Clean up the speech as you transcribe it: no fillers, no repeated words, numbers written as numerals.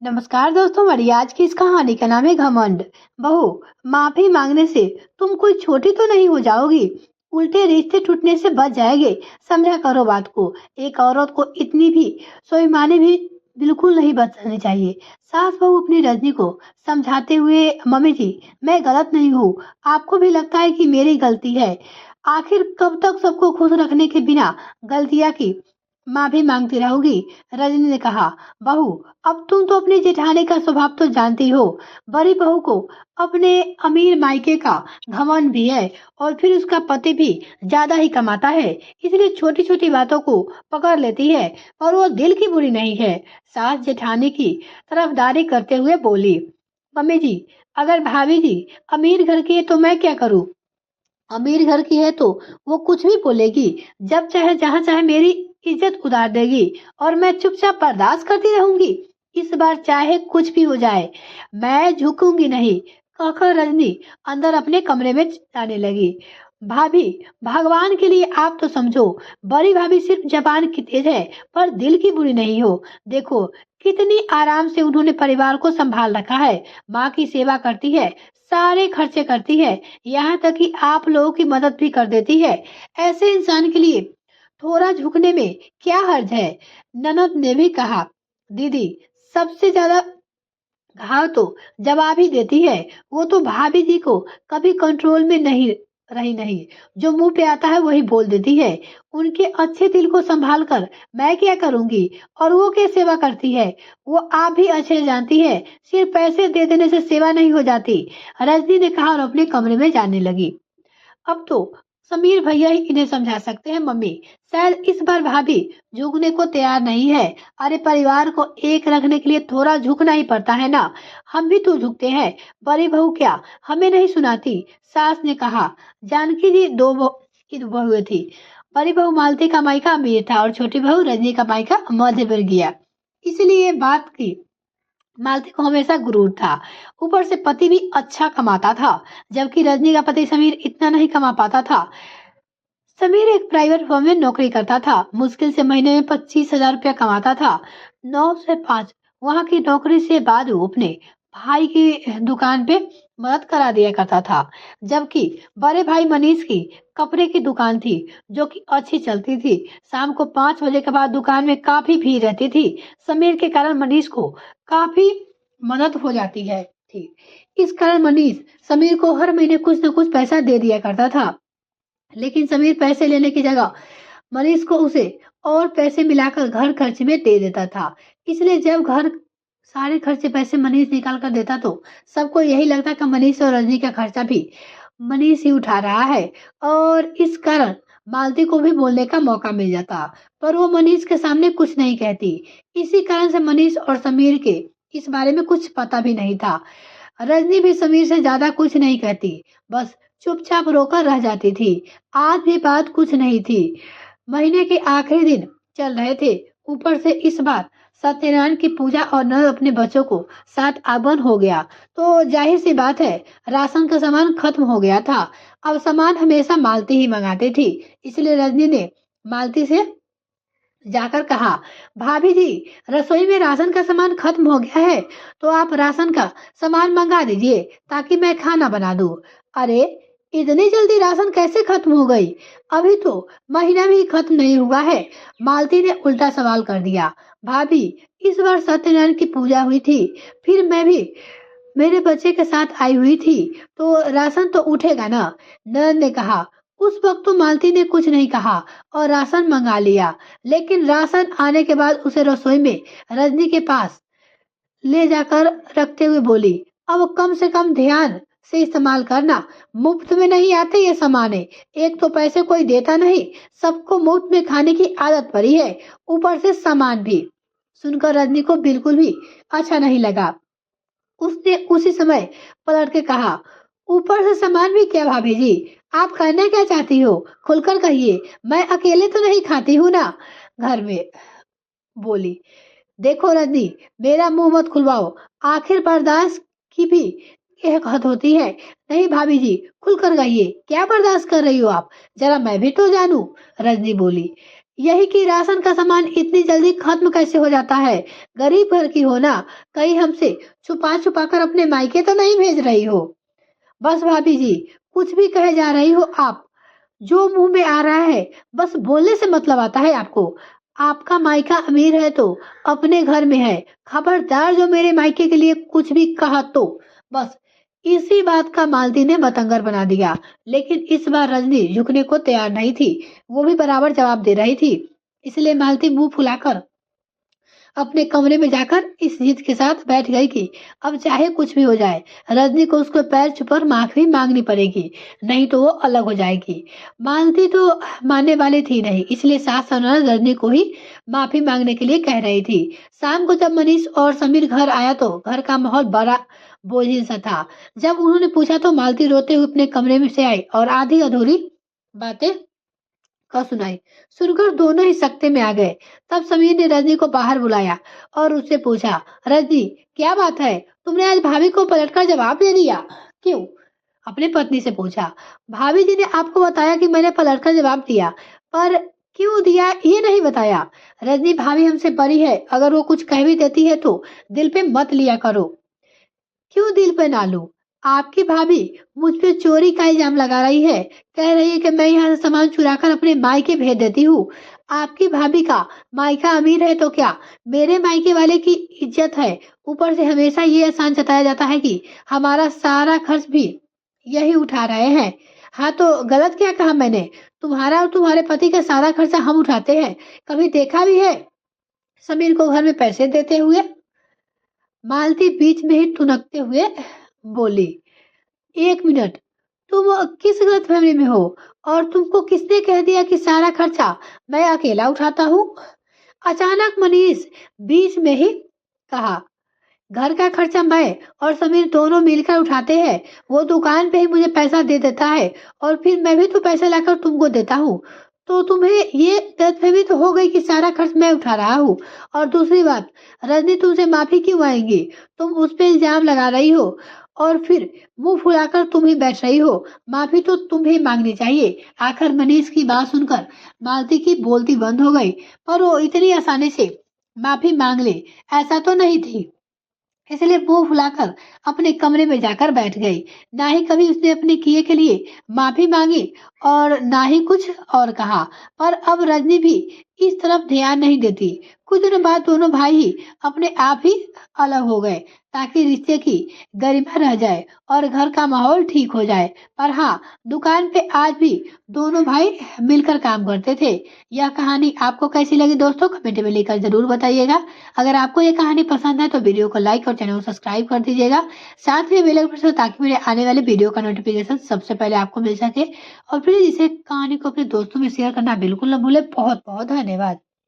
नमस्कार दोस्तों, हमारी आज की इस कहानी का नाम है घमंड। बहू, माफी मांगने से तुम कोई छोटी तो नहीं हो जाओगी, उल्टे रिश्ते टूटने से बच जाएंगे। समझा करो बात को। एक औरत को इतनी भी स्वाभिमानी भी बिल्कुल नहीं बचनी चाहिए। सास बहू अपनी रजनी को समझाते हुए, मम्मी जी, मैं गलत नहीं हूँ। आपको भी लगता है कि मेरी गलती है। आखिर कब तक सबको खुश रखने के बिना गलतियाँ की माफी मांगती रहोगी? रजनी ने कहा, बहू, अब तुम तो अपनी जेठानी का स्वभाव तो जानती हो। बड़ी बहू को अपने अमीर मायके का घमंड भी है, और फिर उसका पति भी ज्यादा ही कमाता है, इसलिए छोटी छोटी बातों को पकड़ लेती है। और वो दिल की बुरी नहीं है। सास जेठानी की तरफदारी करते हुए बोली, मम्मी जी, अगर भाभी जी अमीर घर की है तो मैं क्या करूं? अमीर घर की है तो वो कुछ भी बोलेगी, जब चाहे जहाँ चाहे मेरी इज्जत उतार देगी, और मैं चुपचाप बर्दाश्त करती रहूंगी। इस बार चाहे कुछ भी हो जाए, मैं झुकूंगी नहीं, कहकर रजनी अंदर अपने कमरे में जाने लगी। भाभी, भगवान के लिए आप तो समझो। बड़ी भाभी सिर्फ जबान की तेज है, पर दिल की बुरी नहीं हो। देखो कितनी आराम से उन्होंने परिवार को संभाल रखा है। माँ की सेवा करती है, सारे खर्चे करती है, यहाँ तक कि आप लोगों की मदद भी कर देती है। ऐसे इंसान के लिए थोड़ा झुकने में क्या हर्ज है? ननद ने भी कहा, दीदी, सबसे ज्यादा घाव तो जवाब ही देती है। वो तो भाभी जी को कभी कंट्रोल में नहीं रही नहीं, जो मुंह पे आता है वही बोल देती है। उनके अच्छे दिल को संभाल कर मैं क्या करूंगी? और वो क्या सेवा करती है, वो आप भी अच्छे जानती है। सिर्फ पैसे दे देने से सेवा नहीं हो जाती, रजनी ने कहा, और अपने कमरे में जाने लगी। अब तो समीर भैया ही इन्हें समझा सकते हैं मम्मी। शायद इस बार भाभी झुकने को तैयार नहीं है। अरे, परिवार को एक रखने के लिए थोड़ा झुकना ही पड़ता है ना। हम भी तो झुकते हैं। बड़ी बहू क्या हमें नहीं सुनाती? सास ने कहा, जानकी जी की दो बहुएं थी। बड़ी बहू मालती का मायका अमीर था और छोटी बहू रजनी का मायका मध्य वर्गीय। इसलिए बात की मालती को हमेशा गुरूर था। ऊपर से पति भी अच्छा कमाता था, जबकि रजनी का पति समीर इतना नहीं कमा पाता था। समीर एक प्राइवेट फर्म में नौकरी करता था, मुश्किल से महीने में 25,000 रुपया कमाता था। 9 से 5 वहां की नौकरी से बाद वो अपने भाई की दुकान पे मदद करा दिया करता था। जबकि बड़े भाई मनीष की कपड़े की दुकान थी, जो कि अच्छी चलती थी। शाम को 5 बजे के बाद दुकान में काफी भीड़ रहती थी। समीर के कारण मनीष को काफी मदद हो जाती है थी। इस कारण मनीष समीर को हर महीने कुछ न कुछ पैसा दे दिया करता था। लेकिन समीर पैसे लेने की जगह मनीष को उसे और पैसे मिलाकर घर खर्च में दे देता था। इसलिए जब घर सारे खर्चे पैसे मनीष निकाल कर देता तो सबको यही लगता कि मनीष और रजनी का खर्चा भी मनीष ही उठा रहा है, और इस कारण मालती को भी बोलने का मौका मिल जाता। पर वो मनीष के सामने कुछ नहीं कहती। इसी कारण से मनीष और समीर के इस बारे में कुछ पता भी नहीं था। रजनी भी समीर से ज्यादा कुछ नहीं कहती, बस चुपचाप रोकर रह जाती थी। आज भी बात कुछ नहीं थी। महीने के आखिरी दिन चल रहे थे। ऊपर से इस बार सत्यनारायण की पूजा और न अपने बच्चों को साथ आगमन हो गया, तो जाहिर सी बात है राशन का सामान खत्म हो गया था। अब सामान हमेशा मालती ही मंगाती थी, इसलिए रजनी ने मालती से जाकर कहा, भाभी जी, रसोई में राशन का सामान खत्म हो गया है, तो आप राशन का सामान मंगा दीजिए ताकि मैं खाना बना दूं। अरे, इतनी जल्दी राशन कैसे खत्म हो गई? अभी तो महीना भी खत्म नहीं हुआ है, मालती ने उल्टा सवाल कर दिया। भाभी, इस बार सत्यनारायण की पूजा हुई थी, फिर मैं भी मेरे बच्चे के साथ आई हुई थी, तो राशन तो उठेगा ना? नंद ने कहा। उस वक्त तो मालती ने कुछ नहीं कहा और राशन मंगा लिया। लेकिन राशन आने के बाद उसे रसोई में रजनी के पास ले जाकर रखते हुए बोली, अब कम से कम ध्यान से इस्तेमाल करना, मुफ्त में नहीं आते ये सामाने। एक तो पैसे कोई देता नहीं, सबको मुफ्त में खाने की आदत पड़ी है, ऊपर से सामान भी। सुनकर रजनी को बिल्कुल भी अच्छा नहीं लगा। उसने उसी समय पलट के कहा, ऊपर से सामान भी क्या भाभी जी? आप कहना क्या चाहती हो? खुलकर कहिए, मैं अकेले तो नहीं खाती हूँ ना घर में। बोली, देखो रजनी, मेरा मुंह मत खुलवाओ। आखिर बर्दाश्त की भी एक हद होती है। नहीं भाभी जी, खुलकर कहिए, क्या बर्दाश्त कर रही हो आप? जरा मैं भी तो जानूं। रजनी बोली, यही कि राशन का सामान इतनी जल्दी खत्म कैसे हो जाता है। गरीब घर की हो ना, कहीं हमसे छुपा छुपा कर अपने मायके तो नहीं भेज रही हो। बस भाभी जी, कुछ भी कहे जा रही हो आप। जो मुंह में आ रहा है बस बोलने से मतलब आता है आपको। आपका मायका अमीर है तो अपने घर में है। खबरदार जो मेरे मायके के लिए कुछ भी कहा तो बस। इसी बात का मालती ने बतंगर बना दिया। लेकिन इस बार रजनी झुकने को तैयार नहीं थी। वो भी बराबर जवाब दे रही थी। इसलिए मालती मुंह फुलाकर अपने कमरे में जाकर इस जिद के साथ बैठ गई कि अब चाहे कुछ भी हो जाए, रजनी को उसके पैर छूकर माफी मांगनी पड़ेगी, नहीं तो वो अलग हो जाएगी। मालती तो मानने वाली थी नहीं, इसलिए सास और ननद रजनी को ही माफी मांगने के लिए कह रही थी। शाम को जब मनीष और समीर घर आया तो घर का माहौल बड़ा बोझिल सा था। जब उन्होंने पूछा तो मालती रोते हुए अपने कमरे में से आई और आधी अधूरी बातें का सुनाई। सुनकर दोनों ही सकते में आ गए। तब समीर ने रजनी को बाहर बुलाया और उससे पूछा, रजनी क्या बात है, तुमने आज भाभी को पलटकर जवाब दे दिया? क्यों? अपने पत्नी से पूछा। भाभी जी ने आपको बताया कि मैंने पलटकर जवाब दिया, पर क्यों दिया ये नहीं बताया। रजनी भाभी हमसे बड़ी है, अगर वो कुछ कह भी देती है तो दिल पे मत लिया करो। क्यों दिल पे ना लूं? आपकी भाभी मुझ पे चोरी का इल्जाम लगा रही है। कह रही है कि मैं यहाँ से सामान चुराकर अपने मायके भेज देती हूँ। आपकी भाभी का मायका अमीर है तो क्या, मेरे मायके वाले की इज्जत है। ऊपर से हमेशा ये एहसान जताया जाता है कि हमारा सारा खर्च भी यही उठा रहे हैं। हाँ तो गलत क्या कहा मैंने? तुम्हारा और तुम्हारे पति का सारा खर्चा हम उठाते हैं। कभी देखा भी है समीर को घर में पैसे देते हुए? मालती बीच में ही ठुनकते हुए बोली, एक मिनट, तुम किस गलतफहमी में हो? और तुमको किसने कह दिया कि सारा खर्चा मैं अकेला उठाता हूँ? अचानक मनीष बीच में ही कहा, घर का खर्चा मैं और समीर दोनों मिलकर उठाते हैं। वो दुकान पे ही मुझे पैसा दे देता है और फिर मैं भी तो पैसे लाकर तुमको देता हूँ। तो तुम्हें ये गलतफहमी तो हो गई कि सारा खर्च मैं उठा रहा हूँ। और दूसरी बात, रजनी तुमसे माफी क्यों मांगेगी? तुम उस पे इल्जाम लगा रही हो और फिर मुंह फुलाकर तुम ही बैठ रही हो। माफी तो तुम्हें मांगनी चाहिए। आखिर मनीष की बात सुनकर मालती की बोलती बंद हो गई, पर वो इतनी आसानी से माफी मांग ले ऐसा तो नहीं थी। इसलिए मुंह फुलाकर अपने कमरे में जाकर बैठ गई। ना ही कभी उसने अपने किए के लिए माफी मांगी और ना ही कुछ और कहा। पर अब रजनी भी इस तरफ ध्यान नहीं देती। कुछ दिनों बाद दोनों भाई ही अपने आप ही अलग हो गए ताकि रिश्ते की गरिमा रह जाए और घर का माहौल ठीक हो जाए। पर हाँ, दुकान पे आज भी दोनों भाई मिलकर काम करते थे। यह कहानी आपको कैसी लगी दोस्तों, कमेंट में लिखकर जरूर बताइएगा। अगर आपको ये कहानी पसंद है तो वीडियो को लाइक और चैनल को सब्सक्राइब कर दीजिएगा। साथ में बेल आइकन प्रेस करें ताकि मेरे आने वाले वीडियो का नोटिफिकेशन सबसे पहले आपको मिल सके। और प्लीज इसे कहानी को अपने दोस्तों में शेयर करना बिल्कुल न भूले। बहुत बहुत धन्यवाद।